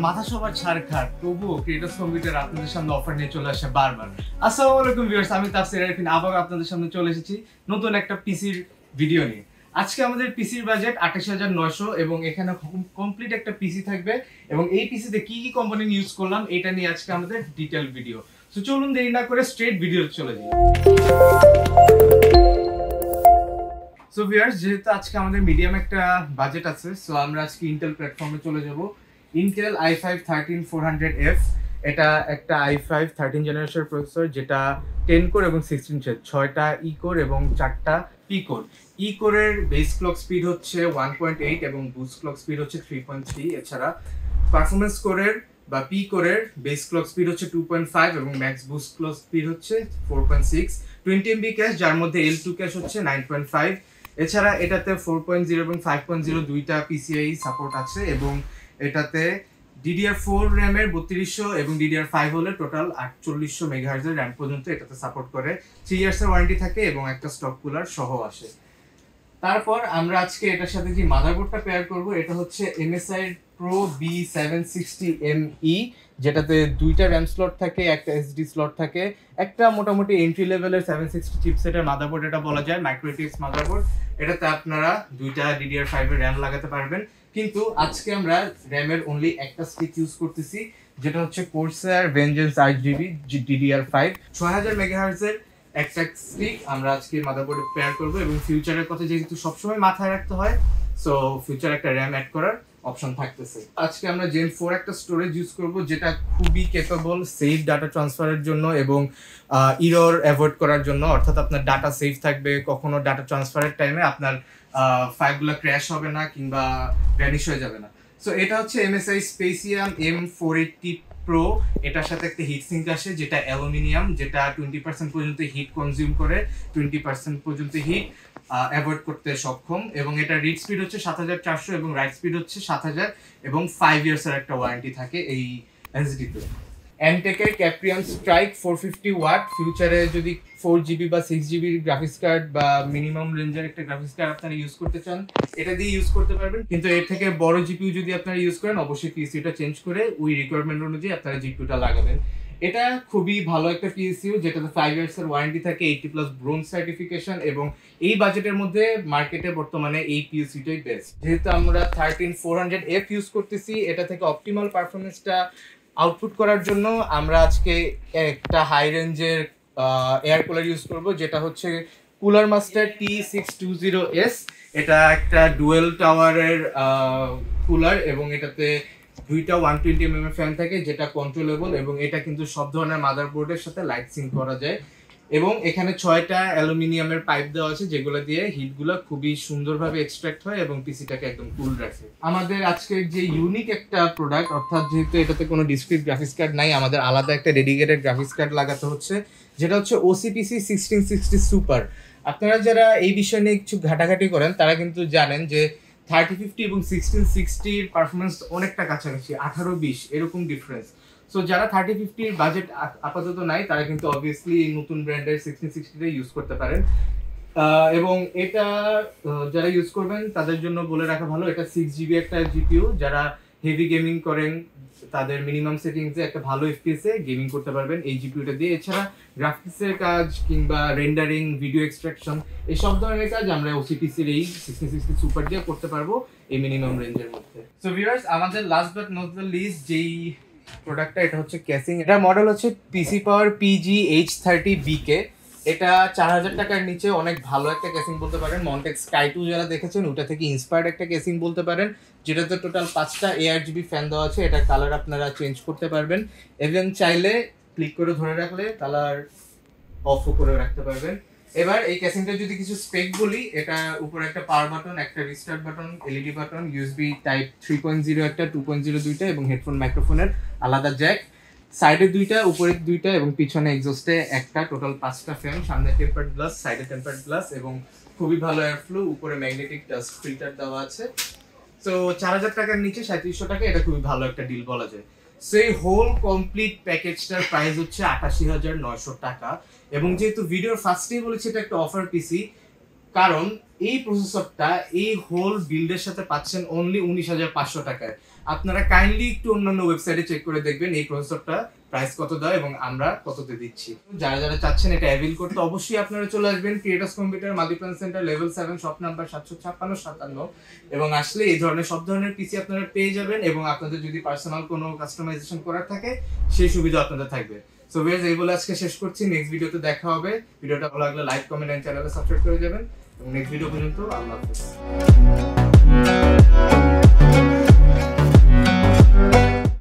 মাথা সবার ছাড়খাড়, তবুও ক্রিয়েটর্স কম্পিউটার আপনাদের সামনে অফার নিয়ে চলে আসে বারবার। আসসালামু আলাইকুম ভিউয়ার্স, আমি তাফসীর আরিফিন আবার আপনাদের সামনে চলে এসেছি নতুন একটা পিসির ভিডিও নিয়ে। আজকে আমাদের পিসির বাজেট 28,900 এবং এখানে কমপ্লিট একটা পিসি থাকবে এবং এই পিসিতে কি কি কম্পোনেন্ট ইউজ করলাম এটা নিয়ে আজকে আমাদের ডিটেইল ভিডিও। সো চলুন দেরি না করে স্ট্রেট ভিডিওতে চলে যাই। সো ভিউয়ার্স, যেহেতু আজকে আমাদের মিডিয়াম একটা বাজেট আছে, সো আমরা আজকে ইন্টেল প্ল্যাটফর্মে চলে যাব। ইন্টেল i5 13400F, এটা একটা i5 13 জেনারেশন প্রসেসর, যেটা 10 কোর এবং 16 থ্রেড, 6টা ই কোর এবং 4টা পি কোর। ই কোরের বেস ক্লক স্পিড হচ্ছে 1.8 এবং বুস্ট ক্লক স্পিড হচ্ছে 3.3। এছাড়া পারফরমেন্স কোরের বা পি কোরের বেস ক্লক স্পিড হচ্ছে 2.5 এবং ম্যাক্স বুস্ট ক্লক স্পিড হচ্ছে 4.6। 20 MB ক্যাশ, যার মধ্যে L2 ক্যাশ হচ্ছে 9.5। এছাড়া এটাতে 4.0 এবং 5.0 দুইটা PCIe সাপোর্ট আছে এবং এটাতে DDR4 র্যামের 3200 এবং DDR5 হলে টোটাল 4800 মেগাহার্জ র্যাম পর্যন্ত এটাতে সাপোর্ট করে। 3 ইয়ার্স এর ওয়ারেন্টি থাকে এবং একটা স্টক কুলার সহ আসে। তারপর আমরা আজকে এটার সাথে যে মাদারবোর্ডটা পেয়ার করব, এটা হচ্ছে MSI Pro B760ME, যেটাতে দুইটা র্যাম স্লট থাকে, একটা SD স্লট থাকে, একটা মোটামুটি এন্ট্রি লেভেলের 760 চিপসেটের মাদারবোর্ড এটা বলা যায়, মাইক্রো ATX মাদারবোর্ড। এটাতে আপনারা দুইটা DDR5 এর র্যাম লাগাতে পারবেন, কিন্তু আজকে আমরা র্যামের অনলি একটা স্টিক ইউজ করতেছি, যেটা হচ্ছে Corsair Vengeance 8GB DDR5 6000 megahertz এর একটা স্টিক আমরা আজকে মাদারবোর্ডে পেয়ার করব। এবং ফিউচারের কথা যেহেতু সবসময় মাথায় রাখতে হয়, সো ফিউচার একটা র্যাম অ্যাড করার অপশন থাকতেছে। আজকে আমরা Gen 4 একটা স্টোরেজ ইউজ করব, যেটা খুবই ক্যাপেবল সেফ ডাটা ট্রান্সফারের জন্য এবং এরর অ্যাভয়েড করার জন্য। অর্থাৎ আপনার ডাটা সেফ থাকবে, কখনো ডাটা ট্রান্সফারের টাইমে আপনার ফাইলগুলো ক্র্যাশ হবে না কিংবা ভ্যানিশ হয়ে যাবে না। সো এটা হচ্ছে MSI Spectrum M480 Pro। এটার সাথে একটা হিট সিঙ্ক আসে, যেটা অ্যালুমিনিয়াম, যেটা 20% পর্যন্ত হিট কনজিউম করে, 20% পর্যন্ত হিট অ্যাভয়েড করতে সক্ষম। এবং এটা রিড স্পিড হচ্ছে 7400 এবং রাইট স্পিড হচ্ছে 7000 এবং 5 ইয়ার্সের একটা ওয়ারেন্টি থাকে এই এসডিতে। এনটেকের ক্যাপ্রিয়াম স্ট্রাইক 450 ওয়াট, ফিউচারে যদি 4GB বা 6GB গ্রাফিক্স কার্ড বা মিনিমাম রেঞ্জের একটা গ্রাফিক্স কার্ড আপনারা ইউজ করতে চান, এটা দিয়ে ইউজ করতে পারবেন। কিন্তু এর থেকে বড় জিপিইউ যদি আপনারা ইউজ করেন, অবশ্যই পিসিটা চেঞ্জ করে ওই রিকোয়ারমেন্ট অনুযায়ী আপনারা জিপিইউটা লাগাবেন। এটা খুবই ভালো একটা পিএসইউ, যেটাতে 5 ইয়ার্স এর ওয়ারেন্টি থাকে, 80+ ব্রোঞ্জ সার্টিফিকেশন, এবং এই বাজেটের মধ্যে মার্কেটে বর্তমানে এই পিএসইউটাই বেস্ট। যেহেতু আমরা 13400F ইউজ করতেছি, এটা থেকে অপটিমাল পারফরমেন্সটা আউটপুট করার জন্য আমরা আজকে একটা হাই রেঞ্জের এয়ার কুলার ইউজ করব, যেটা হচ্ছে কুলার মাস্টার T620S। এটা একটা ডুয়েল টাওয়ারের কুলার এবং এটাতে দুইটা 120mm ফ্যান থাকে, যেটা কন্ট্রোলেবল, এবং এটা কিন্তু সব ধরনের মাদারবোর্ডের সাথে লাইট সিঙ্ক করা যায়। এবং এখানে 6টা অ্যালুমিনিয়ামের পাইপ দেওয়া আছে, যেগুলো দিয়ে হিটগুলো খুবই সুন্দরভাবে এক্সট্রাক্ট হয় এবং পিসিটাকে একদম কুল রাখে। আমাদের আজকের যে ইউনিক একটা প্রোডাক্ট, অর্থাৎ যেহেতু এটাতে কোনো ডিসক্রিট গ্রাফিক্স কার্ড নাই, আমাদের আলাদা একটা ডেডিকেটেড গ্রাফিক্স কার্ড লাগাতে হচ্ছে, যেটা হচ্ছে OCPC 1660 সুপার। আপনারা যারা এই বিষয় নিয়ে কিছু ঘাটাঘাটি করেন, তারা কিন্তু জানেন যে 3050 এবং 1660 পারফরমেন্স অনেকটা কাছাকাছি, 18-20 এরকম ডিফারেন্স। সো যারা 3050 বাজেট আপাতত নাই, তারা কিন্তু অবভিয়াসলি নতুন ব্র্যান্ডের 1660 ইউজ করতে পারেন। এবং এটা যারা ইউজ করবেন তাদের জন্য বলে রাখা ভালো, এটা 6GB একটা জিপিইউ। যারা হেভি গেমিং করেন, তাদের মিনিমাম সেটিংসে একটা ভালো এফপিএসে গেমিং করতে পারবেন এই জিপিইউটা দিয়ে। এছাড়া গ্রাফিক্সের কাজ কিংবা রেন্ডারিং, ভিডিও এক্সট্রাকশন, এই সব ধরনের কাজ আমরা OCPCর এই 1660 সুপার দিয়ে করতে পারবো এই মিনিমাম রেঞ্জের মধ্যে। সো ভিউয়ার্স, আমাদের last but not the least যেই প্রোডাক্টটা, এটা হচ্ছে কেসিং। এটা মডেল হচ্ছে পিসি পাওয়ার PG-H30BK। এটা 4000 টাকার নিচে অনেক ভালো একটা কেসিং বলতে পারেন। মন্টেক স্কাই 2 যারা দেখেছেন, ওটা থেকে ইন্সপায়ার্ড একটা কেসিং বলতে পারেন, যেটাতে টোটাল 5টা ARGB ফ্যান দেওয়া আছে। এটা কালার আপনারা চেঞ্জ করতে পারবেন এবং চাইলে ক্লিক করে ধরে রাখলে কালার অফও করে রাখতে পারবেন। এবার এই কেসিংটা যদি কিছু স্পেক বলি, এটা উপরে একটা পাওয়ার বাটন, একটা restart button, LED button, USB type 3.0 একটা, 2.0 দুইটা, এবং হেডফোন মাইক্রোফোনের আলাদা জ্যাক, সাইডে দুইটা, উপরে দুইটা এবং পিছনে এক্সস্টে একটা, টোটাল 5টা ফ্যান, সামনে টেম্পারড গ্লাস, সাইডে টেম্পারড গ্লাস এবং খুবই ভালো এয়ার ফ্লো, উপরে ম্যাগনেটিক ডাস্ট ফিল্টার দেওয়া আছে। সো 4000 টাকার নিচে 3700 টাকা, এটা খুবই ভালো একটা ডিল বলা যায়। সো এই হোল কমপ্লিট প্যাকেজটার প্রাইস হচ্ছে 88,900 টাকা। এবং যেহেতু ভিডিওর ফার্স্টেই বলেছি এটা একটা অফার পিসি, কারণ এই প্রসেসরটা এই হোল বিল্ডের সাথে পাচ্ছেন অনলি 19,500 টাকায়। আপনারা কাইন্ডলি একটু অন্যান্য ওয়েবসাইটে চেক করে দেখবেন এই প্রসেসরটা প্রাইস কত দেয় এবং আমরা কততে দিচ্ছি। যারা যারা চাচ্ছেন এটা অ্যাভেল করতে অবশ্যই আপনারা চলে আসবেন creators computer Multiplan centre level 7 shop number 75657 এবং আসলে এই ধরনের সব ধরনের পিসি আপনারা পেয়ে যাবেন এবং আপনাদের যদি পার্সোনাল কোনো কাস্টমাইজেশন করার থাকে সেই সুবিধা আপনাদের থাকবে। সো ভিউয়ার্স এই বলে আজকে শেষ করছি, নেক্সট ভিডিওতে দেখা হবে। ভিডিওটা ভালো লাগলে লাইক কমেন্ট এন্ড চ্যানেলকে সাবস্ক্রাইব করে যাবেন এবং নেক্সট ভিডিও পর্যন্ত আল্লাহ হাফেজ।